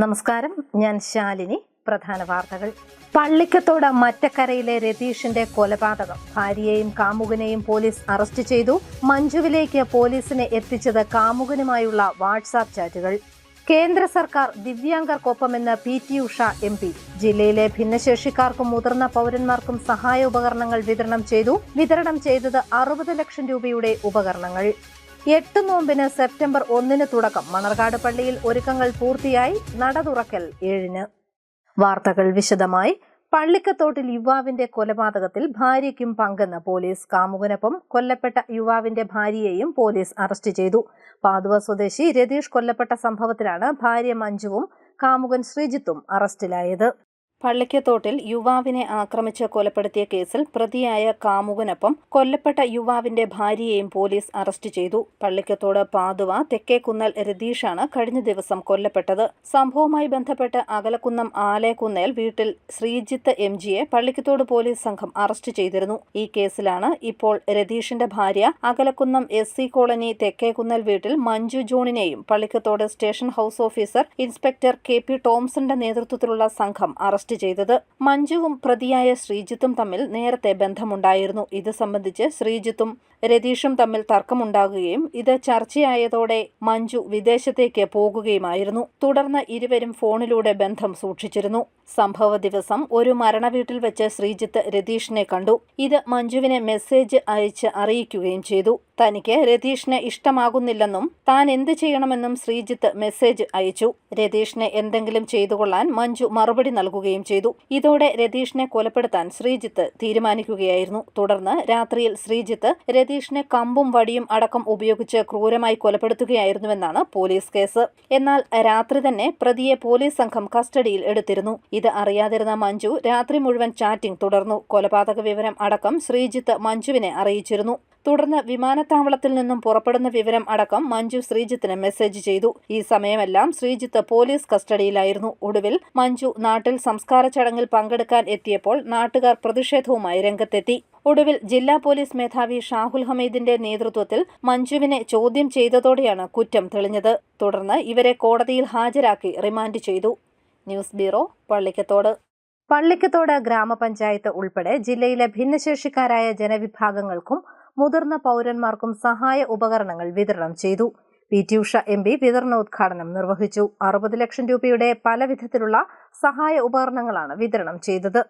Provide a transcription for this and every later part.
നമസ്കാരം, ഞാൻ ശാലിനി. പ്രധാന വാർത്തകൾ. പള്ളിക്കത്തോട് മറ്റക്കരയിലെ രതീഷിന്റെ കൊലപാതകം. ഭാര്യയെയും കാമുകനെയും പോലീസ് അറസ്റ്റ് ചെയ്തു. മഞ്ജുവിലേക്ക് പോലീസിനെ എത്തിച്ചത് കാമുകനുമായുള്ള വാട്സാപ്പ് ചാറ്റുകൾ. കേന്ദ്ര സർക്കാർ ദിവ്യാംഗർക്കൊപ്പമെന്ന് PT ഉഷ MP. ജില്ലയിലെ ഭിന്നശേഷിക്കാർക്കും മുതിർന്ന പൗരന്മാർക്കും സഹായ ഉപകരണങ്ങൾ വിതരണം ചെയ്തത് 60 ലക്ഷം രൂപയുടെ ഉപകരണങ്ങൾ. 8 നോമ്പിന് സെപ്റ്റംബർ 1 തുടക്കം. മണർകാട് പള്ളിയിൽ ഒരുക്കങ്ങൾ പൂർത്തിയായി. നട തുറക്കൽ 7-ന്. വാർത്തകൾ വിശദമായി. പള്ളിക്കത്തോട്ടിൽ യുവാവിന്റെ കൊലപാതകത്തിൽ ഭാര്യയ്ക്കും പങ്കെന്ന് പോലീസ്. കാമുകനൊപ്പം കൊല്ലപ്പെട്ട യുവാവിന്റെ ഭാര്യയെയും പോലീസ് അറസ്റ്റ് ചെയ്തു. പാതുവ സ്വദേശി രതീഷ് കൊല്ലപ്പെട്ട സംഭവത്തിലാണ് ഭാര്യ മഞ്ജുവും കാമുകൻ ശ്രീജിത്തും അറസ്റ്റിലായത്. പള്ളിക്കത്തോട്ടിൽ യുവാവിനെ ആക്രമിച്ച് കൊലപ്പെടുത്തിയ കേസിൽ പ്രതിയായ കാമുകനൊപ്പം കൊല്ലപ്പെട്ട യുവാവിന്റെ ഭാര്യയെയും പോലീസ് അറസ്റ്റ് ചെയ്തു. പള്ളിക്കത്തോട് പാതുവ തെക്കേക്കുന്നൽ രതീഷാണ് കഴിഞ്ഞ ദിവസം കൊല്ലപ്പെട്ടത്. സംഭവവുമായി ബന്ധപ്പെട്ട് അകലക്കുന്നം ആലേക്കുന്നേൽ വീട്ടിൽ ശ്രീജിത്ത് MGയെ പള്ളിക്കത്തോട് പോലീസ് സംഘം അറസ്റ്റ് ചെയ്തിരുന്നു. ഈ കേസിലാണ് ഇപ്പോൾ രതീഷിന്റെ ഭാര്യ അകലക്കുന്നം SC കോളനി തെക്കേക്കുന്നൽ വീട്ടിൽ മഞ്ജു ജോണിനെയും Pallikkathodu station house officer inspector KP ടോംസന്റെ നേതൃത്വത്തിലുള്ള സംഘം അറസ്റ്റ് ചെയ്തത്. മഞ്ജുവും പ്രതിയായ ശ്രീജിത്തും തമ്മിൽ നേരത്തെ ബന്ധമുണ്ടായിരുന്നു. ഇത് സംബന്ധിച്ച് ശ്രീജിത്തും രതീഷും തമ്മിൽ തർക്കമുണ്ടാകുകയും ഇത് ചർച്ചയായതോടെ മഞ്ജു വിദേശത്തേക്ക് പോകുകയുമായിരുന്നു. തുടർന്ന് ഇരുവരും ഫോണിലൂടെ ബന്ധം സൂക്ഷിച്ചിരുന്നു. സംഭവ ദിവസം ഒരു മരണവീട്ടിൽ വെച്ച് ശ്രീജിത്ത് രതീഷിനെ കണ്ടു. ഇത് മഞ്ജുവിനെ മെസ്സേജ് അയച്ച് അറിയിക്കുകയും ചെയ്തു. തനിക്ക് രതീഷിനെ ഇഷ്ടമാകുന്നില്ലെന്നും താൻ എന്ത് ചെയ്യണമെന്നും ശ്രീജിത്ത് മെസ്സേജ് അയച്ചു. രതീഷിനെ എന്തെങ്കിലും ചെയ്തുകൊള്ളാൻ മഞ്ജു മറുപടി നൽകുകയും ചെയ്തു. ഇതോടെ രതീഷിനെ കൊലപ്പെടുത്താൻ ശ്രീജിത്ത് തീരുമാനിക്കുകയായിരുന്നു. തുടർന്ന് രാത്രിയിൽ ശ്രീജിത്ത് രതീഷിനെ കമ്പും വടിയും അടക്കം ഉപയോഗിച്ച് ക്രൂരമായി കൊലപ്പെടുത്തുകയായിരുന്നുവെന്നാണ് പോലീസ് കേസ്. എന്നാൽ രാത്രി തന്നെ പ്രതിയെ പോലീസ് സംഘം കസ്റ്റഡിയിൽ എടുത്തിരുന്നു. ഇത് അറിയാതിരുന്ന മഞ്ജു രാത്രി മുഴുവൻ ചാറ്റിംഗ് തുടർന്നു. കൊലപാതക വിവരം അടക്കം ശ്രീജിത്ത് മഞ്ജുവിനെ അറിയിച്ചിരുന്നു. തുടർന്ന് വിമാനത്താവളത്തിൽ നിന്നും പുറപ്പെടുന്ന വിവരം അടക്കം മഞ്ജു ശ്രീജിത്തിന് മെസ്സേജ് ചെയ്തു. ഈ സമയമെല്ലാം ശ്രീജിത്ത് പോലീസ് കസ്റ്റഡിയിലായിരുന്നു. ഒടുവിൽ മഞ്ജു നാട്ടിൽ സംസ്കാര ചടങ്ങിൽ പങ്കെടുക്കാൻ എത്തിയപ്പോൾ നാട്ടുകാർ പ്രതിഷേധവുമായി രംഗത്തെത്തി. ഒടുവിൽ ജില്ലാ പോലീസ് മേധാവി ഷാഹുൽ ഹമീദിന്റെ നേതൃത്വത്തിൽ മഞ്ജുവിനെ ചോദ്യം ചെയ്തതോടെയാണ് കുറ്റം തെളിഞ്ഞത്. തുടർന്ന് ഇവരെ കോടതിയിൽ ഹാജരാക്കി റിമാൻഡ് ചെയ്തു. News bureau, Pallikathodu. പള്ളിക്കത്തോട് ഗ്രാമപഞ്ചായത്ത് ഉൾപ്പെടെ ജില്ലയിലെ ഭിന്നശേഷിക്കാരായ ജനവിഭാഗങ്ങൾക്കും മുതിർന്ന പൗരന്മാർക്കും സഹായ ഉപകരണങ്ങൾ വിതരണം ചെയ്തു. PT ഉഷ MP വിതരണോദ്ഘാടനം നിർവഹിച്ചു. 60 ലക്ഷം രൂപയുടെ പല വിധത്തിലുള്ള സഹായ ഉപകരണങ്ങളാണ് വിതരണം ചെയ്തത്.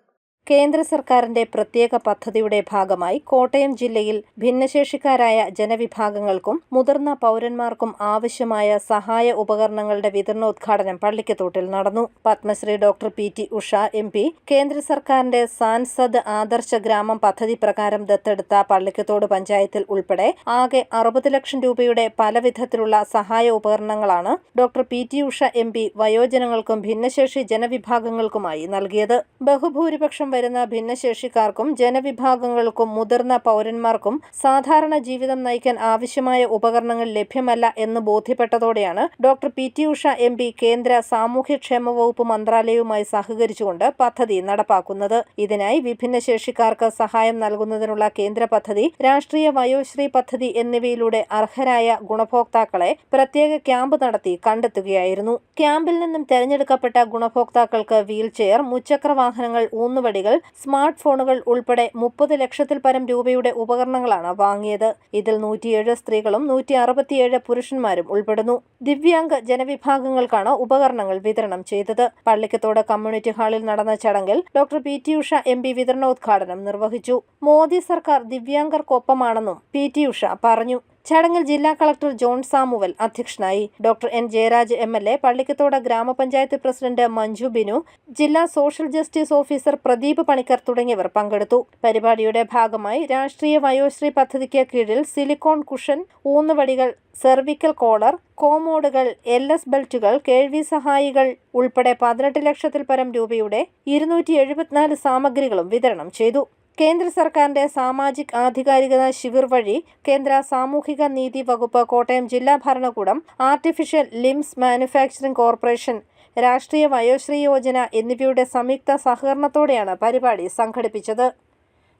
കേന്ദ്ര സർക്കാരിന്റെ പ്രത്യേക പദ്ധതിയുടെ ഭാഗമായി കോട്ടയം ജില്ലയിൽ ഭിന്നശേഷിക്കാരായ ജനവിഭാഗങ്ങൾക്കും മുതിർന്ന പൗരന്മാർക്കും ആവശ്യമായ സഹായ ഉപകരണങ്ങളുടെ വിതരണോദ്ഘാടനം പള്ളിക്കത്തോട്ടിൽ നടന്നു. Padmashri doctor PT Usha MP കേന്ദ്ര സർക്കാരിന്റെ സാൻസദ് ആദർശ ഗ്രാമം പദ്ധതി പ്രകാരം ദത്തെടുത്ത പള്ളിക്കത്തോട് പഞ്ചായത്തിൽ ഉൾപ്പെടെ ആകെ 60 ലക്ഷം രൂപയുടെ പല വിധത്തിലുള്ള സഹായ ഉപകരണങ്ങളാണ് ഡോക്ടർ PT ഉഷ MP വയോജനങ്ങൾക്കും ഭിന്നശേഷി ജനവിഭാഗങ്ങൾക്കുമായി നൽകിയത്. ബഹുഭൂരിപക്ഷം വരുന്ന ഭിന്നശേഷിക്കാർക്കും ജനവിഭാഗങ്ങൾക്കും മുതിർന്ന പൗരന്മാർക്കും സാധാരണ ജീവിതം നയിക്കാൻ ആവശ്യമായ ഉപകരണങ്ങൾ ലഭ്യമല്ല എന്ന് ബോധ്യപ്പെട്ടതോടെയാണ് ഡോക്ടർ PT ഉഷ MP കേന്ദ്ര സാമൂഹ്യക്ഷേമ വകുപ്പ് മന്ത്രാലയവുമായി സഹകരിച്ചുകൊണ്ട് പദ്ധതി നടപ്പാക്കുന്നത്. ഇതിനായി വിഭിന്നശേഷിക്കാർക്ക് സഹായം നൽകുന്നതിനുള്ള കേന്ദ്ര പദ്ധതി, രാഷ്ട്രീയ വയോശ്രീ പദ്ധതി എന്നിവയിലൂടെ അർഹരായ ഗുണഭോക്താക്കളെ പ്രത്യേക ക്യാമ്പ് നടത്തി കണ്ടെത്തുകയായിരുന്നു. ക്യാമ്പിൽ നിന്നും തെരഞ്ഞെടുക്കപ്പെട്ട ഗുണഭോക്താക്കൾക്ക് വീൽചെയർ, മുച്ചക്ര വാഹനങ്ങൾ, ഊന്നുവടികൾ, സ്മാർട്ട് ഫോണുകൾ ഉൾപ്പെടെ 30 ലക്ഷത്തിൽ പരം രൂപയുടെ ഉപകരണങ്ങളാണ് വാങ്ങിയത്. ഇതിൽ 107 സ്ത്രീകളും 167 പുരുഷന്മാരും ഉൾപ്പെടുന്നു. ദിവ്യാംഗ ജനവിഭാഗങ്ങൾക്കാണ് ഉപകരണങ്ങൾ വിതരണം ചെയ്തത്. പള്ളിക്കത്തോട് കമ്മ്യൂണിറ്റി ഹാളിൽ നടന്ന ചടങ്ങിൽ ഡോക്ടർ PT ഉഷ MP വിതരണോദ്ഘാടനം നിർവഹിച്ചു. മോദി സർക്കാർ ദിവ്യാംഗർക്കൊപ്പമാണെന്നും PT ഉഷ പറഞ്ഞു. ചടങ്ങിൽ ജില്ലാ കളക്ടർ ജോൺ സാമുവൽ അധ്യക്ഷനായി. Doctor N Jayaraj MLA, Pallikkathodu ഗ്രാമപഞ്ചായത്ത് പ്രസിഡന്റ് മഞ്ജു ബിനു, ജില്ലാ social justice officer Pradeep Panicker തുടങ്ങിയവർ പങ്കെടുത്തു. പരിപാടിയുടെ ഭാഗമായി രാഷ്ട്രീയ വയോശ്രീ പദ്ധതിക്ക് കീഴിൽ സിലിക്കോൺ കുഷൻ, ഊന്നുവടികൾ, സെർവിക്കൽ കോളർ, കോമോഡുകൾ, LS ബെൽറ്റുകൾ, കേൾവി സഹായികൾ ഉൾപ്പെടെ 18 ലക്ഷത്തിൽ പരം രൂപയുടെ 274 സാമഗ്രികളും വിതരണം ചെയ്തു. കേന്ദ്ര സർക്കാരിന്റെ സാമാജിക് ആധികാരികത ശിവിർ വഴി കേന്ദ്ര സാമൂഹിക നീതി വകുപ്പ്, കോട്ടയം ജില്ലാ ഭരണകൂടം, ആർട്ടിഫിഷ്യൽ ലിംസ് മാനുഫാക്ചറിംഗ് കോർപ്പറേഷൻ, രാഷ്ട്രീയ വയോശ്രീ യോജന എന്നിവയുടെ സംയുക്ത സഹകരണത്തോടെയാണ് പരിപാടി സംഘടിപ്പിച്ചത്.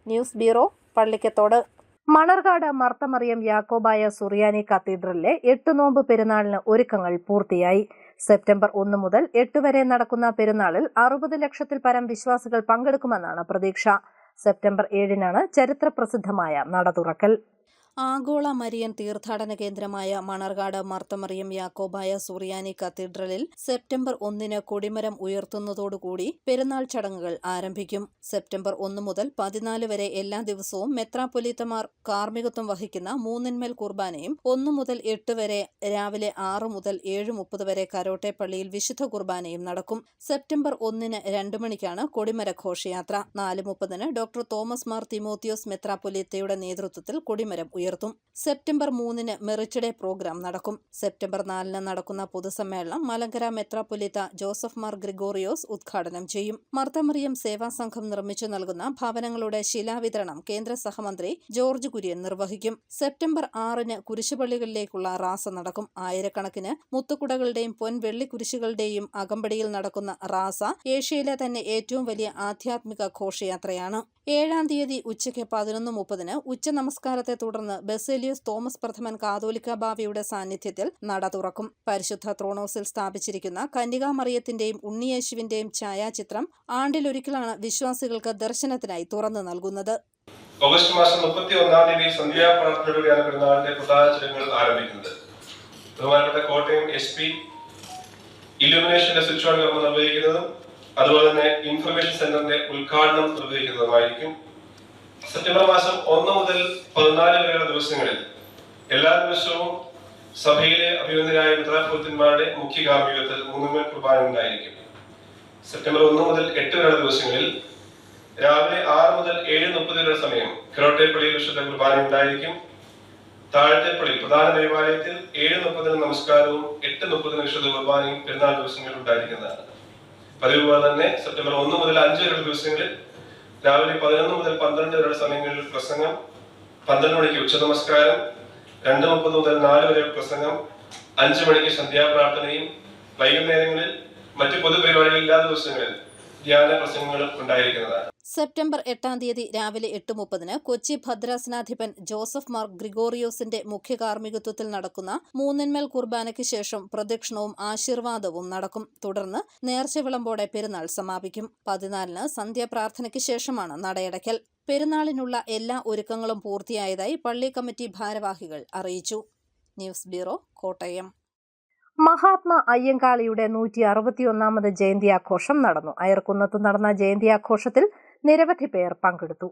News bureau, Pallikkathodu. മണർകാട് മർത്തമറിയം യാക്കോബായ സുറിയാനി കത്തീഡ്രലിലെ 8 നോമ്പ് പെരുന്നാളിന് ഒരുക്കങ്ങൾ പൂർത്തിയായി. സെപ്റ്റംബർ 1 മുതൽ 8 വരെ നടക്കുന്ന പെരുന്നാളിൽ 60 ലക്ഷത്തിൽ പരം വിശ്വാസികൾ പങ്കെടുക്കുമെന്നാണ് പ്രതീക്ഷ. സെപ്റ്റംബർ 7-നാണ് ചരിത്രപ്രസിദ്ധമായ നട തുറക്കൽ. ആഗോള മരിയൻ തീർത്ഥാടന കേന്ദ്രമായ മണർകാട് മർത്തമറിയം യാക്കോബായ സുറിയാനി കത്തീഡ്രലിൽ സെപ്റ്റംബർ 1-ന് കൊടിമരം ഉയർത്തുന്നതോടുകൂടി പെരുന്നാൾ ചടങ്ങുകൾ ആരംഭിക്കും. സെപ്റ്റംബർ 1 മുതൽ 14 വരെ എല്ലാ ദിവസവും മെത്രാപ്പൊലീത്തമാർ കാർമ്മികത്വം വഹിക്കുന്ന മൂന്നിന്മേൽ കുർബാനയും 1 മുതൽ 8 വരെ രാവിലെ 6 മുതൽ 7:30 വരെ കരോട്ടെ പള്ളിയിൽ വിശുദ്ധ കുർബാനയും നടക്കും. സെപ്റ്റംബർ 1-ന് 2 മണിക്കാണ് കൊടിമര ഘോഷയാത്ര. 4:30-ന് ഡോക്ടർ തോമസ് മാർ തിമോത്തിയോസ് മെത്രാപ്പൊലീത്തയുടെ നേതൃത്വത്തിൽ കൊടിമരം ഉയർത്തും. സെപ്റ്റംബർ 3-ന് മെറിറ്റ് ഡേ പ്രോഗ്രാം നടക്കും. സെപ്റ്റംബർ 4-ന് നടക്കുന്ന പൊതുസമ്മേളനം മലങ്കര മെത്രാപ്പൊലീത്ത ജോസഫ് മാർ ഗ്രിഗോറിയോസ് ഉദ്ഘാടനം ചെയ്യും. മർത്തമറിയം സേവാ സംഘം നിർമ്മിച്ചു നൽകുന്ന ഭവനങ്ങളുടെ ശിലാവിതരണം കേന്ദ്ര സഹമന്ത്രി ജോർജ് കുര്യൻ നിർവഹിക്കും. സെപ്റ്റംബർ 6-ന് കുരിശുപള്ളികളിലേക്കുള്ള റാസ നടക്കും. ആയിരക്കണക്കിന് മുത്തുകുടകളുടെയും പൊൻവെള്ളി കുരിശുകളുടെയും അകമ്പടിയിൽ നടക്കുന്ന റാസ ഏഷ്യയിലെ തന്നെ ഏറ്റവും വലിയ ആധ്യാത്മിക ഘോഷയാത്രയാണ്. 7-ാം തീയതി ഉച്ചയ്ക്ക് 11:30-ന് ഉച്ചനമസ്കാരത്തെ തുടർന്ന് ബസേലിയോസ് തോമസ് പ്രഥമൻ കാതോലിക്ക ബാവയുടെ സാന്നിധ്യത്തിൽ നട തുറക്കും. പരിശുദ്ധ ത്രോണോസിൽ സ്ഥാപിച്ചിരിക്കുന്ന കന്യകാമറിയത്തിന്റെയും ഉണ്ണിയേശുവിന്റെയും ഛായാചിത്രം ആണ്ടിലൊരിക്കലാണ് വിശ്വാസികൾക്ക് ദർശനത്തിനായി തുറന്നു നൽകുന്നത്. ഓഗസ്റ്റ് മാസം 31-ാം തീയതി സന്ധ്യാപ്രാർത്ഥനയോടെയാണ് പെരുന്നാളിന്റെ പ്രധാന ചടങ്ങുകൾ ആരംഭിക്കുന്നത്. ബഹുമാനപ്പെട്ട കോട്ടയം SP ഇലുമിനേഷന്റെ സ്വിച്ച് ഓൺ കർമ്മം നിർവഹിക്കുന്നതും അതുപോലെ തന്നെ ഇൻഫർമേഷൻ സെന്ററിന്റെ ഉദ്ഘാടനം നിർവഹിക്കുന്നതുമായിരിക്കും. സെപ്റ്റംബർ മാസം 1 മുതൽ 14 വരെയുള്ള ദിവസങ്ങളിൽ എല്ലാ ദിവസവും സഭയിലെ അഭിനന്ദനായ മെത്രാപ്പൊലീത്തന്മാരുടെ മുഖ്യ കാർമ്മികത്വത്തിൽ മൂന്നിന്മേൽ കുർബാന ഉണ്ടായിരിക്കും. സെപ്റ്റംബർ 1 മുതൽ 8 വരെയുള്ള ദിവസങ്ങളിൽ രാവിലെ 6 മുതൽ 7:30 വരെയുള്ള സമയം കരോട്ടെ പള്ളിയിൽ വിശുദ്ധ കുർബാന ഉണ്ടായിരിക്കും. താഴത്തെ പള്ളി പ്രധാന ദേവാലയത്തിൽ 7:30-ന് നമസ്കാരവും 8:30-ന് വിശുദ്ധ കുർബാനയും പെരുന്നാൾ ദിവസങ്ങളിൽ ഉണ്ടായിരിക്കുന്നതാണ്. പതിവ് പോലെ തന്നെ സെപ്റ്റംബർ 1 മുതൽ 5 വരെയുള്ള ദിവസങ്ങളിൽ രാവിലെ 11 മുതൽ 12 വരെയുള്ള സമയങ്ങളിൽ പ്രസംഗം, 12 മണിക്ക് ഉച്ചനമസ്കാരം, 2:30 മുതൽ 4 വരെ പ്രസംഗം, 5 മണിക്ക് സന്ധ്യാപ്രാർത്ഥനയും വൈകുന്നേരങ്ങളിൽ മറ്റു പൊതുപരിപാടികൾ എല്ലാ ദിവസങ്ങളിൽ ധ്യാന പ്രസംഗങ്ങളും ഉണ്ടായിരിക്കുന്നതാണ്. സെപ്റ്റംബർ 8-ാം തീയതി രാവിലെ 8:30-ന് കൊച്ചി ഭദ്രാസനാധിപൻ ജോസഫ് മാർ ഗ്രിഗോറിയോസിന്റെ മുഖ്യ കാർമ്മികത്വത്തിൽ നടക്കുന്ന മൂന്നിന്മേൽ കുർബാനയ്ക്ക് ശേഷം പ്രദക്ഷിണവും ആശീർവാദവും നടക്കും. തുടർന്ന് നേർച്ചവിളമ്പോടെ പെരുന്നാൾ സമാപിക്കും. 14-ന് സന്ധ്യാപ്രാർത്ഥനയ്ക്ക് ശേഷമാണ് നടയടയ്ക്കൽ. പെരുന്നാളിനുള്ള എല്ലാ ഒരുക്കങ്ങളും പൂർത്തിയായതായി പള്ളി കമ്മിറ്റി ഭാരവാഹികൾ അറിയിച്ചു. News bureau, Kottayam. മഹാത്മാ അയ്യങ്കാളിയുടെ 161ാമത് ജയന്തി ആഘോഷം നടന്നു. അയർക്കുന്നത്ത് നടന്ന ജയന്തി ആഘോഷത്തിൽ നിരവധി പേർ പങ്കെടുത്തു.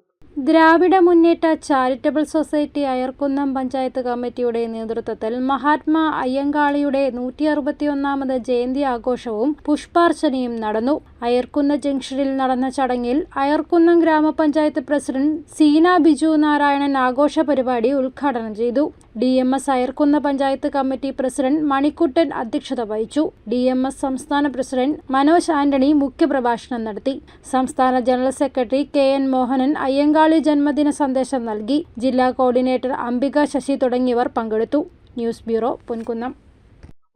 ദ്രാവിഡ മുന്നേറ്റ ചാരിറ്റബിൾ സൊസൈറ്റി അയർക്കുന്നം പഞ്ചായത്ത് കമ്മിറ്റിയുടെ നേതൃത്വത്തിൽ മഹാത്മാ അയ്യങ്കാളിയുടെ 161ാമത് ജയന്തി ആഘോഷവും പുഷ്പാർച്ചനയും നടന്നു. അയർക്കുന്ന ജംഗ്ഷനിൽ നടന്ന ചടങ്ങിൽ അയർക്കുന്നം ഗ്രാമപഞ്ചായത്ത് പ്രസിഡന്റ് സീന ബിജു നാരായണൻ ആഘോഷ പരിപാടി ഉദ്ഘാടനം ചെയ്തു. DMS Ayarkunnam panchayat committee president Manikuttan അധ്യക്ഷത വഹിച്ചു. DMS സംസ്ഥാന പ്രസിഡന്റ് മനോജ് ആന്റണി മുഖ്യപ്രഭാഷണം നടത്തി. സംസ്ഥാന general secretary KN Mohanan Ayyankali ജന്മദിന സന്ദേശം നൽകി. ജില്ലാ കോർഡിനേറ്റർ അംബിക ശശി തുടങ്ങിയവർ പങ്കെടുത്തു. News bureau, Ponkunnam.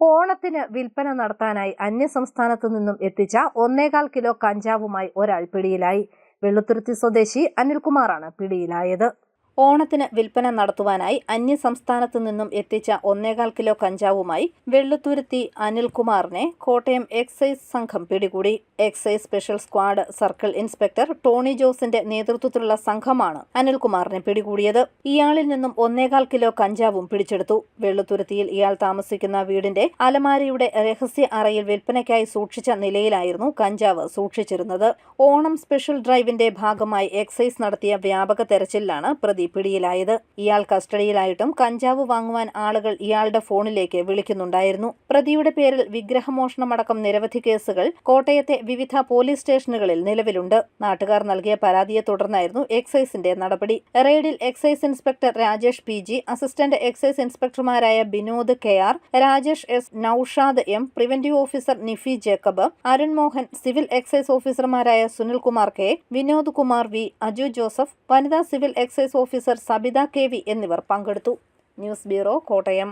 ഓണത്തിന് വിൽപ്പന നടത്താനായി അന്യസംസ്ഥാനത്തു നിന്നും എത്തിച്ച 1.25 കിലോ കഞ്ചാവുമായി ഒരാൾ പിടിയിലായി. വെള്ളുത്തുരുത്തി സ്വദേശി അനിൽകുമാറാണ് പിടിയിലായത്. ഓണത്തിന് വിൽപ്പന നടത്തുവാനായി അന്യസംസ്ഥാനത്തു നിന്നും എത്തിച്ച 1.25 കിലോ കഞ്ചാവുമായി വെള്ളുത്തുരുത്തി അനിൽകുമാറിനെ കോട്ടയം എക്സൈസ് സംഘം പിടികൂടി. Excise special squad circle inspector Tony ജോസിന്റെ നേതൃത്വത്തിലുള്ള സംഘമാണ് അനിൽകുമാറിനെ പിടികൂടിയത്. ഇയാളിൽ നിന്നും 1.25 കിലോ കഞ്ചാവും പിടിച്ചെടുത്തു. വെള്ളുത്തുരുത്തിയിൽ ഇയാൾ താമസിക്കുന്ന വീടിന്റെ അലമാരയുടെ രഹസ്യ അറയിൽ വിൽപ്പനയ്ക്കായി സൂക്ഷിച്ച നിലയിലായിരുന്നു കഞ്ചാവ് സൂക്ഷിച്ചിരുന്നത്. ഓണം സ്പെഷ്യൽ ഡ്രൈവിന്റെ ഭാഗമായി എക്സൈസ് നടത്തിയ വ്യാപക തെരച്ചിലാണ് പ്രതി പിടിയിലായത്. ഇയാൾ കസ്റ്റഡിയിലായിട്ടും കഞ്ചാവ് വാങ്ങുവാൻ ആളുകൾ ഇയാളുടെ ഫോണിലേക്ക് വിളിക്കുന്നുണ്ടായിരുന്നു. പ്രതിയുടെ പേരിൽ വിഗ്രഹമോഷണമടക്കം നിരവധി കേസുകൾ കോട്ടയത്തെ വിവിധ പോലീസ് സ്റ്റേഷനുകളിൽ നിലവിലുണ്ട്. നാട്ടുകാർ നൽകിയ പരാതിയെ തുടർന്നായിരുന്നു എക്സൈസിന്റെ നടപടി. റെയ്ഡിൽ excise inspector Rajesh PG, assistant excise ഇൻസ്പെക്ടർമാരായ Binod KR, Rajesh S, Noushad M, preventive officer Nifi Jacob, Arun Mohan, civil excise ഓഫീസർമാരായ Sunilkumar K, Vinod Kumar V, Aju Joseph, വനിതാ civil excise officer Sabitha KV എന്നിവർ പങ്കെടുത്തു. News bureau, Kottayam.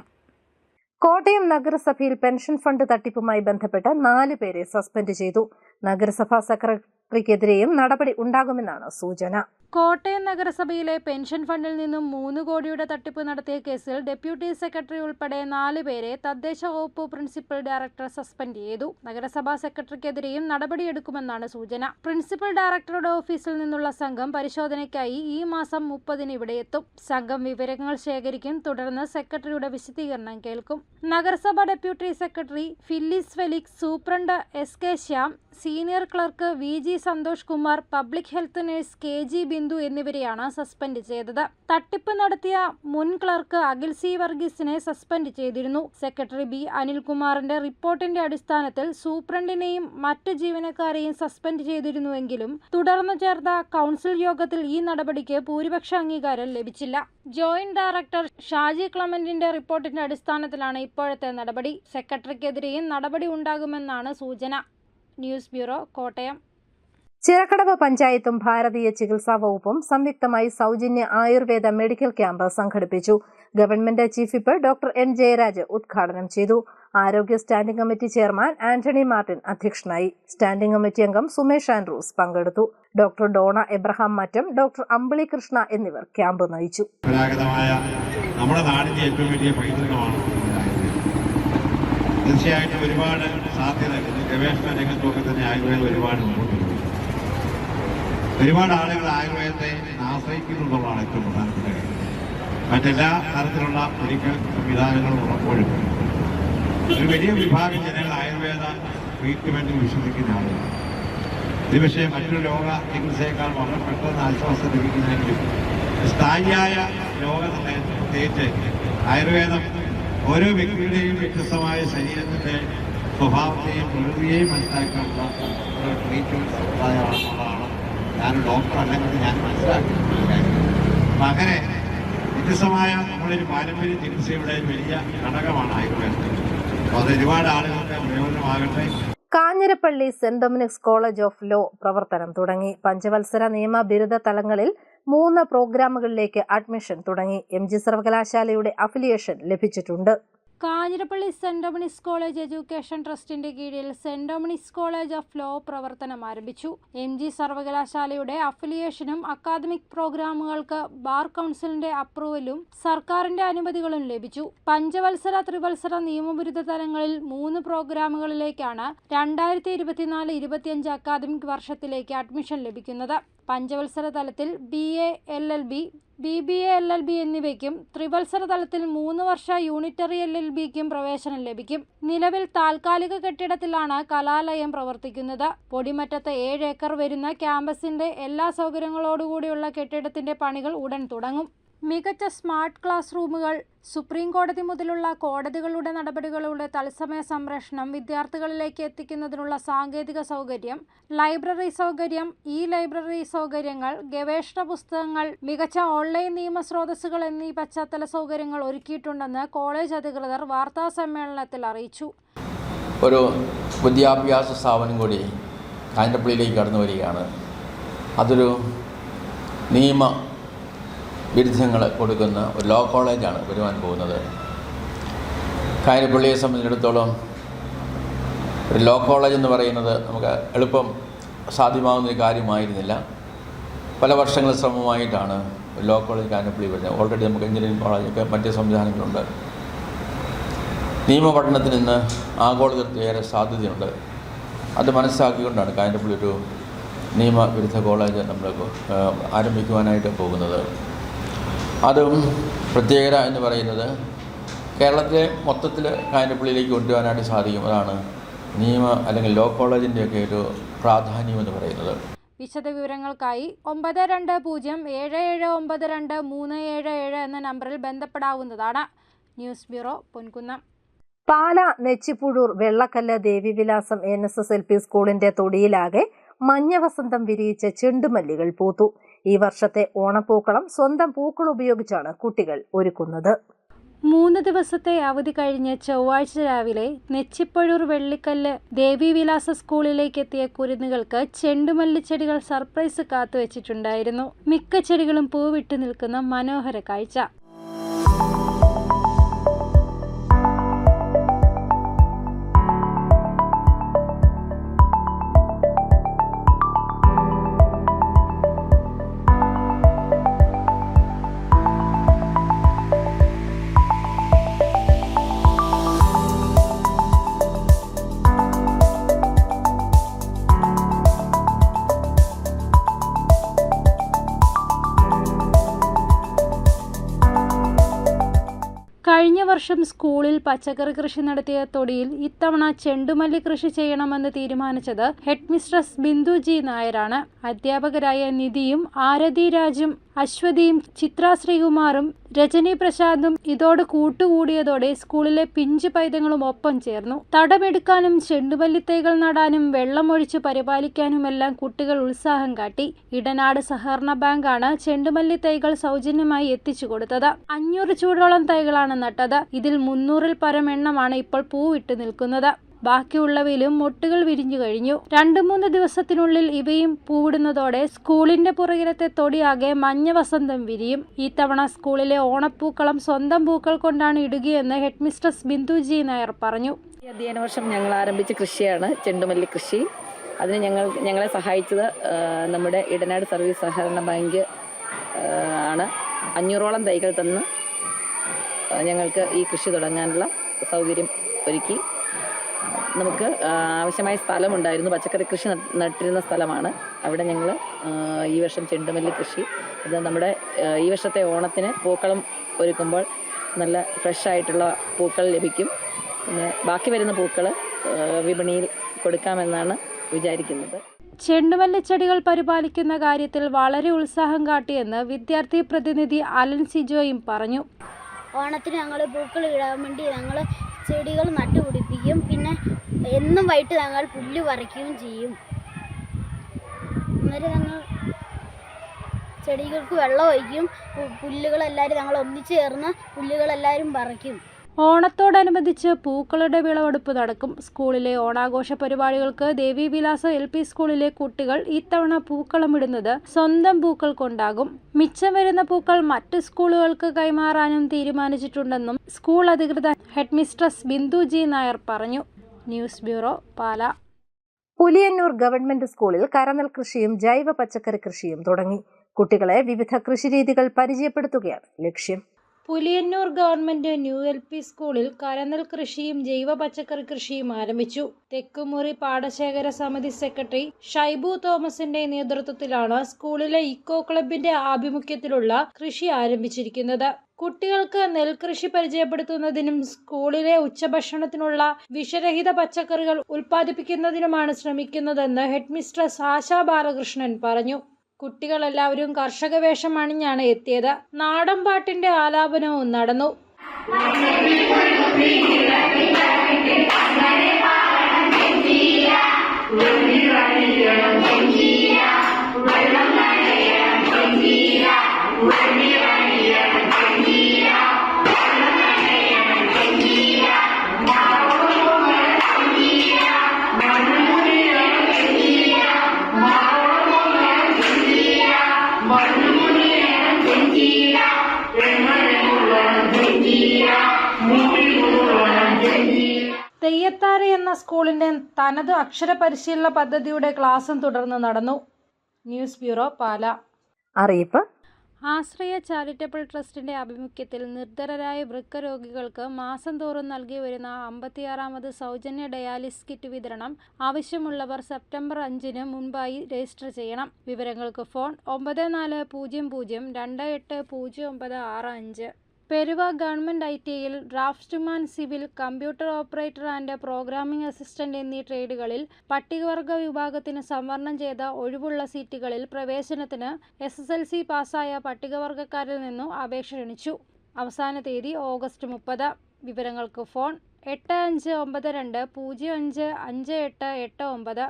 കോട്ടയം നഗരസഭയിൽ പെൻഷൻ ഫണ്ട് തട്ടിപ്പുമായി ബന്ധപ്പെട്ട് 4 പേരെ സസ്പെൻഡ് ചെയ്തു. നഗരസഭാ സെക്രട്ടറിക്കെതിരെയും നടപടി ഉണ്ടാകുമെന്നാണ് സൂചന. കോട്ടയം നഗരസഭയിലെ പെൻഷൻ ഫണ്ടിൽ നിന്നും 3 കോടിയുടെ തട്ടിപ്പ് നടത്തിയ കേസിൽ ഡെപ്യൂട്ടി സെക്രട്ടറി ഉൾപ്പെടെ 4 പേരെ തദ്ദേശ വകുപ്പ് പ്രിൻസിപ്പൽ ഡയറക്ടർ സസ്പെൻഡ് ചെയ്തു. നഗരസഭാ സെക്രട്ടറിക്കെതിരെയും നടപടിയെടുക്കുമെന്നാണ് സൂചന. പ്രിൻസിപ്പൽ ഡയറക്ടറുടെ ഓഫീസിൽ നിന്നുള്ള സംഘം പരിശോധനയ്ക്കായി ഈ മാസം 30-ന് ഇവിടെ എത്തും. സംഘം വിവരങ്ങൾ ശേഖരിക്കും. തുടർന്ന് സെക്രട്ടറിയുടെ വിശദീകരണം കേൾക്കും. നഗരസഭ deputy secretary Phyllis Felix, superintendent SK Shyam, senior clerk VG Santhosh Kumar, public health nurse KG Bindu എന്നിവരെയാണ് സസ്പെൻഡ് ചെയ്തത്. തട്ടിപ്പ് നടത്തിയ മുൻ ക്ലർക്ക് അഖിൽ C വർഗീസിനെ സസ്പെൻഡ് ചെയ്തിരുന്നു. സെക്രട്ടറി B അനിൽകുമാറിന്റെ റിപ്പോർട്ടിന്റെ അടിസ്ഥാനത്തിൽ സൂപ്രണ്ടിനെയും മറ്റ് ജീവനക്കാരെയും സസ്പെൻഡ് ചെയ്തിരുന്നുവെങ്കിലും തുടർന്ന് ചേർന്ന കൗൺസിൽ യോഗത്തിൽ ഈ നടപടിക്ക് ഭൂരിപക്ഷ അംഗീകാരം ലഭിച്ചില്ല. ജോയിന്റ് ഡയറക്ടർ ഷാജി ക്ലമന്റിന്റെ റിപ്പോർട്ടിന്റെ അടിസ്ഥാനത്തിലാണ് ഇപ്പോഴത്തെ നടപടി. സെക്രട്ടറിക്കെതിരെയും നടപടി ഉണ്ടാകുമെന്നാണ് സൂചന. News bureau, Kottayam. ചിറക്കടവ് പഞ്ചായത്തും ഭാരതീയ ചികിത്സാ വകുപ്പും സംയുക്തമായി സൗജന്യ ആയുർവേദ മെഡിക്കൽ ക്യാമ്പ് സംഘടിപ്പിച്ചു. Government chief whip doctor N Jayaraj ഉദ്ഘാടനം ചെയ്തു. ആരോഗ്യ standing committee chairman Antony Martin അധ്യക്ഷനായി. സ്റ്റാൻഡിംഗ് കമ്മിറ്റി അംഗം സുമേഷ് ആൻഡ്രൂസ് പങ്കെടുത്തു. Doctor Dona Abraham Mattam, doctor Ambili Krishna എന്നിവർ ക്യാമ്പ് നയിച്ചു. നമ്മുടെ നാടിന്റെ ഏറ്റവും വലിയ പൈതൃകമാണ്. തീർച്ചയായിട്ടും ഒരുപാട് സാധ്യത ഗവേഷണ രംഗത്തൊക്കെ തന്നെ ആയുർവേദം ഒരുപാട് മുമ്പോട്ട് വരുന്നു. ഒരുപാട് ആളുകൾ ആയുർവേദത്തെ ആശ്രയിക്കുന്നുള്ളതാണ് ഏറ്റവും പ്രധാനപ്പെട്ട കാര്യം. മറ്റെല്ലാ തരത്തിലുള്ള മെഡിക്കൽ സംവിധാനങ്ങളും ഉറപ്പോഴും ഒരു വലിയ വിഭാഗം ജനങ്ങൾ ആയുർവേദ ട്രീറ്റ്മെന്റിൽ വിശ്വസിക്കുന്ന ആളുകളാണ്. ഇത് പക്ഷേ മറ്റൊരു രോഗ ചികിത്സയേക്കാൾ വളരെ പെട്ടെന്ന് ആശ്വാസം ലഭിക്കുന്നതെങ്കിലും സ്ഥായിയായ രോഗനിർണയത്തിൽ പ്രത്യേകിച്ച് ആയുർവേദം ഓരോ വ്യക്തിയുടെയും വ്യത്യസ്തമായ ശരീരത്തിന്റെ സ്വഭാവത്തെയും പ്രകൃതിയെയും മനസ്സിലാക്കാനുള്ള ഒരു ട്രീറ്റ്മെന്റ് സമ്പ്രദായമാണെന്നുള്ളതാണ് ഞാനൊരു ഡോക്ടർ അല്ലെങ്കിൽ ഞാൻ മനസ്സിലാക്കുന്നത്. അപ്പം അങ്ങനെ വ്യത്യസ്തമായ നമ്മളൊരു പാരമ്പര്യ ചികിത്സയുടെ വലിയ ഘടകമാണ് ആയുർവേദം. അപ്പോൾ അത് ഒരുപാട് ആളുകൾക്ക് പ്രയോജനമാകട്ടെ. Kanjirappally Saint Dominic's college of law പ്രവർത്തനം തുടങ്ങി. പഞ്ചവത്സര നിയമ ബിരുദ തലങ്ങളിൽ 3 പ്രോഗ്രാമുകളിലേക്ക് അഡ്മിഷൻ തുടങ്ങി. MG സർവകലാശാലയുടെ അഫിലിയേഷൻ ലഭിച്ചിട്ടുണ്ട്. Kanjirappally Saint Dominic's college education ട്രസ്റ്റിന്റെ കീഴിൽ Saint Dominic's college of law പ്രവർത്തനം ആരംഭിച്ചു. MG സർവകലാശാലയുടെ അഫിലിയേഷനും അക്കാദമിക് പ്രോഗ്രാമുകൾക്ക് ബാർ കൗൺസിലിന്റെ അപ്രൂവലും സർക്കാരിന്റെ അനുമതികളും ലഭിച്ചു. പഞ്ചവത്സര ത്രിവത്സര നിയമബിരുദ തലങ്ങളിൽ 3 പ്രോഗ്രാമുകളിലേക്കാണ് 2024-25 അക്കാദമിക് വർഷത്തിലേക്ക് അഡ്മിഷൻ ലഭിക്കുന്നത്. പഞ്ചവത്സര തലത്തിൽ BA LLB, BBA LLB എന്നിവയ്ക്കും ത്രിവത്സര തലത്തിൽ 3 വർഷ യൂണിറ്ററി LLBക്കും പ്രവേശനം ലഭിക്കും. നിലവിൽ താൽക്കാലിക കെട്ടിടത്തിലാണ് കലാലയം പ്രവർത്തിക്കുന്നത്. പൊടിമറ്റത്ത് 7 ഏക്കർ വരുന്ന ക്യാമ്പസിന്റെ എല്ലാ സൗകര്യങ്ങളോടുകൂടിയുള്ള കെട്ടിടത്തിന്റെ പണികൾ ഉടൻ തുടങ്ങും. മികച്ച സ്മാർട്ട് ക്ലാസ് റൂമുകൾ, സുപ്രീം കോടതി മുതലുള്ള കോടതികളുടെ നടപടികളുടെ തത്സമയ സംരക്ഷണം, വിദ്യാർത്ഥികളിലേക്ക് എത്തിക്കുന്നതിനുള്ള സാങ്കേതിക സൗകര്യം, ലൈബ്രറി സൗകര്യം, ലൈബ്രറി സൗകര്യങ്ങൾ, ഗവേഷണ പുസ്തകങ്ങൾ, മികച്ച ഓൺലൈൻ നിയമ സ്രോതസ്സുകൾ എന്നീ പശ്ചാത്തല സൗകര്യങ്ങൾ ഒരുക്കിയിട്ടുണ്ടെന്ന് കോളേജ് അധികൃതർ വാർത്താ സമ്മേളനത്തിൽ അറിയിച്ചു. ഒരു വിദ്യാഭ്യാസ സ്ഥാപനം കൂടി കാഞ്ഞിരപ്പള്ളിയിലേക്ക് കടന്നു വരികയാണ്. അതൊരു നിയമ ബിരുദങ്ങൾ കൊടുക്കുന്ന ഒരു ലോ കോളേജാണ് വരുവാൻ പോകുന്നത്. കാഞ്ഞിരപ്പള്ളിയെ സംബന്ധിച്ചിടത്തോളം ഒരു ലോ കോളേജ് എന്ന് പറയുന്നത് നമുക്ക് എളുപ്പം സാധ്യമാകുന്നൊരു കാര്യമായിരുന്നില്ല. പല വർഷങ്ങൾ ശ്രമമായിട്ടാണ് ലോ കോളേജ് കാഞ്ഞിരപ്പള്ളി വരുന്നത്. ഓൾറെഡി നമുക്ക് എഞ്ചിനീയറിംഗ് കോളേജൊക്കെ മറ്റ് സംവിധാനങ്ങളുണ്ട്. നിയമപഠനത്തിന് ഇന്ന് ആഗോളതലത്തിൽ ഏറെ സാധ്യതയുണ്ട്. അത് മനസ്സിലാക്കിക്കൊണ്ടാണ് കാഞ്ഞിരപ്പള്ളി ഒരു നിയമബിരുദ കോളേജ് നമ്മൾ ആരംഭിക്കുവാനായിട്ട് പോകുന്നത്. അതും പ്രത്യേകത എന്ന് പറയുന്നത് കേരളത്തിലെ മൊത്തത്തിൽ കാഞ്ഞിരപ്പള്ളിയിലേക്ക് കൊണ്ടുവരാനായിട്ട് സാധിക്കും. അതാണ് നിയമ അല്ലെങ്കിൽ ലോ കോളേജിൻ്റെയൊക്കെ ഒരു പ്രാധാന്യം എന്ന് പറയുന്നത്. വിശദവിവരങ്ങൾക്കായി 9220779377 എന്ന നമ്പറിൽ ബന്ധപ്പെടാവുന്നതാണ്. News bureau, Ponkunnam. Pala Nechipuzhoor Vellakkallu Devivilasam NSS LP സ്കൂളിന്റെ തൊടിയിലാകെ മഞ്ഞവസന്തം വിരിയിച്ച ചെണ്ടുമല്ലികൾ പൂത്തു. ഈ വർഷത്തെ ഓണപ്പൂക്കളം സ്വന്തം പൂക്കൾ ഉപയോഗിച്ചാണ് കുട്ടികൾ ഒരുക്കുന്നത്. 3 ദിവസത്തെ അവധി കഴിഞ്ഞ് ചൊവ്വാഴ്ച രാവിലെ നെച്ചിപ്പഴൂർ വെള്ളിക്കല്ല് ദേവിവിലാസ സ്കൂളിലേക്ക് എത്തിയ കുരുന്നുകൾക്ക് ചെണ്ടുമല്ലിച്ചെടികൾ സർപ്രൈസ് കാത്തുവച്ചിട്ടുണ്ടായിരുന്നു. മിക്ക ചെടികളും പൂവിട്ട് നിൽക്കുന്ന മനോഹര കാഴ്ച. വർഷം സ്കൂളിൽ പച്ചക്കറി കൃഷി നടത്തിയ തൊടിയിൽ ഇത്തവണ ചെണ്ടുമല്ലി കൃഷി ചെയ്യണമെന്ന് തീരുമാനിച്ചത് ഹെഡ് മിസ്ട്രസ് ബിന്ദു ജി നായരാണ്. അധ്യാപകരായ നിധിയും ആരതി രാജും അശ്വതിയും ചിത്ര ശ്രീകുമാറും രജനി പ്രസാദും ഇതോട് കൂട്ടുകൂടിയതോടെ സ്കൂളിലെ പിഞ്ചു പൈതങ്ങളും ഒപ്പം ചേർന്നു. തടമെടുക്കാനും ചെണ്ടുമല്ലിത്തൈകൾ നടാനും വെള്ളമൊഴിച്ച് പരിപാലിക്കാനുമെല്ലാം കുട്ടികൾ ഉത്സാഹം കാട്ടി. ഇടനാട് സഹകരണ ബാങ്കാണ് ചെണ്ടുമല്ലിത്തൈകൾ സൗജന്യമായി എത്തിച്ചു കൊടുത്തത്. 500 ചൂടോളം തൈകളാണ് നട്ടത്. ഇതിൽ 300-ൽ പരം എണ്ണമാണ് ഇപ്പോൾ പൂവിട്ട് നിൽക്കുന്നത്. ബാക്കിയുള്ളവയിലും മൊട്ടുകൾ വിരിഞ്ഞു കഴിഞ്ഞു. 2-3 ദിവസത്തിനുള്ളിൽ ഇവയും പൂവിടുന്നതോടെ സ്കൂളിന്റെ പുറകിലത്തെ തൊടിയാകെ മഞ്ഞ വസന്തം വിരിയും. ഈ തവണ സ്കൂളിലെ ഓണപ്പൂക്കളം സ്വന്തം പൂക്കൾ കൊണ്ടാണ് ഇടുകയെന്ന് head mistress Bindu G Nair പറഞ്ഞു. ഈ അധ്യയന വർഷം ഞങ്ങൾ ആരംഭിച്ച കൃഷിയാണ് ചെണ്ടുമല്ലി കൃഷി. അതിന് ഞങ്ങളെ സഹായിച്ചത് നമ്മുടെ ഇടനാട് സർവീസ് സഹകരണ ബാങ്ക് ആണ്. 500ഓളം തൈകൾ തന്ന് ഞങ്ങൾക്ക് ഈ കൃഷി തുടങ്ങാനുള്ള സൗകര്യം ഒരുക്കി. നമുക്ക് ആവശ്യമായ സ്ഥലമുണ്ടായിരുന്നു. പച്ചക്കറി കൃഷി നട്ടിരുന്ന സ്ഥലമാണ്. അവിടെ ഞങ്ങൾ ഈ വർഷം ചെണ്ടുമല്ലി കൃഷി, അത് നമ്മുടെ ഈ വർഷത്തെ ഓണത്തിന് പൂക്കളം ഒരുക്കുമ്പോൾ നല്ല ഫ്രഷായിട്ടുള്ള പൂക്കൾ ലഭിക്കും. പിന്നെ ബാക്കി വരുന്ന പൂക്കൾ വിപണിയിൽ കൊടുക്കാമെന്നാണ് വിചാരിക്കുന്നത്. ചെണ്ടുമല്ലിച്ചെടികൾ പരിപാലിക്കുന്ന കാര്യത്തിൽ വളരെ ഉത്സാഹം കാട്ടിയെന്ന് വിദ്യാർത്ഥി പ്രതിനിധി അലൻ സിജോയും പറഞ്ഞു. ഓണത്തിന് ഞങ്ങൾ പൂക്കൾ ഇടാൻ വേണ്ടി ഞങ്ങൾ ചെടികൾ നട്ടുപിടിപ്പിക്കും. പിന്നെ എന്നും വൈകിട്ട് ഞങ്ങൾ പുല്ല് പറിക്കുകയും ചെയ്യും. അന്നേരം ഞങ്ങൾ ചെടികൾക്ക് വെള്ളം ഒഴിക്കും. പുല്ലുകളെല്ലാവരും ഞങ്ങൾ ഒന്നിച്ചു ചേർന്ന് പുല്ലുകളെല്ലാവരും പറിക്കും. ഓണത്തോടനുബന്ധിച്ച് പൂക്കളുടെ വിളവെടുപ്പ് നടക്കും. സ്കൂളിലെ ഓണാഘോഷ പരിപാടികൾക്ക് ദേവിവിലാസ LP സ്കൂളിലെ കുട്ടികൾ ഇത്തവണ പൂക്കളമിടുന്നത് സ്വന്തം പൂക്കൾ കൊണ്ടാകും. മിച്ചം വരുന്ന പൂക്കൾ മറ്റ് സ്കൂളുകൾക്ക് കൈമാറാനും തീരുമാനിച്ചിട്ടുണ്ടെന്നും സ്കൂൾ അധികൃതർ head mistress Bindu G Nair പറഞ്ഞു. News bureau, Pala. Puliyannoor government സ്കൂളിൽ കരനെൽ കൃഷിയും ജൈവ പച്ചക്കറി കൃഷിയും തുടങ്ങി. കുട്ടികളെ വിവിധ കൃഷിരീതികൾ പരിചയപ്പെടുത്തുകയാണ് ലക്ഷ്യം. പുലിയന്നൂർ ഗവൺമെന്റ് ന്യൂ LP സ്കൂളിൽ കരനെൽ കൃഷിയും ജൈവ പച്ചക്കറി കൃഷിയും ആരംഭിച്ചു. തെക്കുമുറി പാടശേഖര സമിതി സെക്രട്ടറി ഷൈബു തോമസിന്റെ നേതൃത്വത്തിലാണ് സ്കൂളിലെ ഇക്കോ ക്ലബിന്റെ ആഭിമുഖ്യത്തിലുള്ള കൃഷി ആരംഭിച്ചിരിക്കുന്നത്. കുട്ടികൾക്ക് നെൽകൃഷി പരിചയപ്പെടുത്തുന്നതിനും സ്കൂളിലെ ഉച്ചഭക്ഷണത്തിനുള്ള വിഷരഹിത പച്ചക്കറികൾ ഉൽപ്പാദിപ്പിക്കുന്നതിനുമാണ് ശ്രമിക്കുന്നതെന്ന് ഹെഡ് മിസ്ട്രസ് ആശാ ബാലകൃഷ്ണൻ പറഞ്ഞു. കുട്ടികളെല്ലാവരും കർഷക വേഷം അണിഞ്ഞാണ് എത്തിയത്. നാടൻ പാട്ടിന്റെ ആലാപനവും നടന്നു. തെയ്യത്താര എന്ന സ്കൂളിന്റെ തനത് അക്ഷര പരിശീലന പദ്ധതിയുടെ ക്ലാസും തുടർന്ന് നടന്നു. News bureau, Pala. അറിയിപ്പ്. ആശ്രയ ചാരിറ്റബിൾ ട്രസ്റ്റിന്റെ ആഭിമുഖ്യത്തിൽ നിർധരരായ വൃക്ക രോഗികൾക്ക് മാസം തോറും നൽകി വരുന്ന 56ാമത് സൗജന്യ ഡയാലിസിസ് കിറ്റ് വിതരണം ആവശ്യമുള്ളവർ സെപ്റ്റംബർ 5-ന് മുൻപായി രജിസ്റ്റർ ചെയ്യണം. വിവരങ്ങൾക്ക് ഫോൺ 9400280965. പെരുവ ഗവൺമെന്റ് ITIയിൽ draftsman, civil, computer operator and programming assistant എന്നീ ട്രേഡുകളിൽ പട്ടികവർഗ വിഭാഗത്തിന് സംവരണം ചെയ്ത ഒഴിവുള്ള സീറ്റുകളിൽ പ്രവേശനത്തിന് SSLC പാസ്സായ പട്ടികവർഗക്കാരിൽ നിന്നും അപേക്ഷ ക്ഷണിച്ചു. അവസാന തീയതി ഓഗസ്റ്റ് 30. വിവരങ്ങൾക്ക് ഫോൺ 8592055889.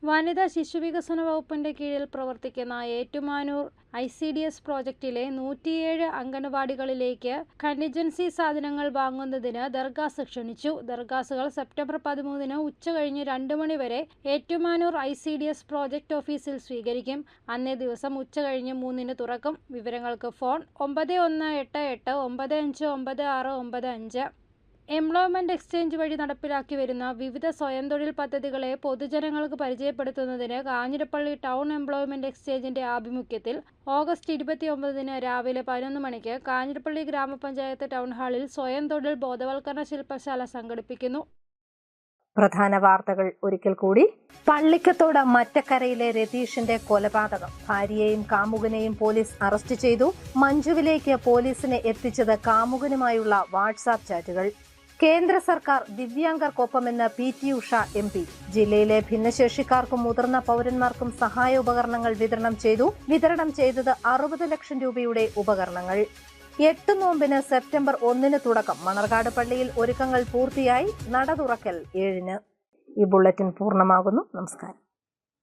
വനിതാ ശിശുവികസന വകുപ്പിന്റെ കീഴിൽ പ്രവർത്തിക്കുന്ന ഏറ്റുമാനൂർ ICDS പ്രോജക്റ്റിലെ 107 അംഗനവാടികളിലേക്ക് കണ്ടിജൻസി സാധനങ്ങൾ വാങ്ങുന്നതിന് ദർഗാസ് ക്ഷണിച്ചു. ദർഗാസുകൾ സെപ്റ്റംബർ 13-ന് ഉച്ചകഴിഞ്ഞ് 2 മണി വരെ ഏറ്റുമാനൂർ ICDS പ്രോജക്റ്റ് ഓഫീസിൽ സ്വീകരിക്കും. അന്നേ ദിവസം ഉച്ചകഴിഞ്ഞ് 3-ന് തുറക്കും. വിവരങ്ങൾക്ക് ഫോൺ 9188959695. എംപ്ലോയ്മെന്റ് എക്സ്ചേഞ്ച് വഴി നടപ്പിലാക്കി വരുന്ന വിവിധ സ്വയം തൊഴിൽ പദ്ധതികളെ പൊതുജനങ്ങൾക്ക് പരിചയപ്പെടുത്തുന്നതിന് കാഞ്ഞിരപ്പള്ളി ടൗൺ എംപ്ലോയ്മെന്റ് എക്സ്ചേഞ്ചിന്റെ ആഭിമുഖ്യത്തിൽ ഓഗസ്റ്റ് 29-ന് രാവിലെ 11 മണിക്ക് കാഞ്ഞിരപ്പള്ളി ഗ്രാമപഞ്ചായത്ത് ടൗൺ ഹാളിൽ സ്വയം തൊഴിൽ ബോധവൽക്കരണ ശില്പശാല സംഘടിപ്പിക്കുന്നു. പ്രധാന വാർത്തകൾ ഒരിക്കൽ കൂടി. പള്ളിക്കത്തോട് മറ്റക്കരയിലെ രതീഷിന്റെ കൊലപാതകം. ഭാര്യയെയും കാമുകനെയും പോലീസ് അറസ്റ്റ് ചെയ്തു. മഞ്ജുവിലേക്ക് പോലീസിനെ എത്തിച്ചത് കാമുകനുമായുള്ള വാട്സാപ്പ് ചാറ്റുകൾ. കേന്ദ്ര സർക്കാർ ദിവ്യാംഗർക്കൊപ്പമെന്ന് PT ഉഷ MP. ജില്ലയിലെ ഭിന്നശേഷിക്കാർക്കും മുതിർന്ന പൗരന്മാർക്കും സഹായോപകരണങ്ങൾ വിതരണം ചെയ്തത് 60 ലക്ഷം രൂപയുടെ ഉപകരണങ്ങൾ. 8 നോമ്പിന് സെപ്റ്റംബർ 1 തുടക്കം. മണർകാട് പള്ളിയിൽ ഒരുക്കങ്ങൾ പൂർത്തിയായി. നട തുറക്കൽ 7-ന്. ഈ ബുള്ളറ്റിൻ പൂർണ്ണമാകുന്നു. നമസ്കാരം.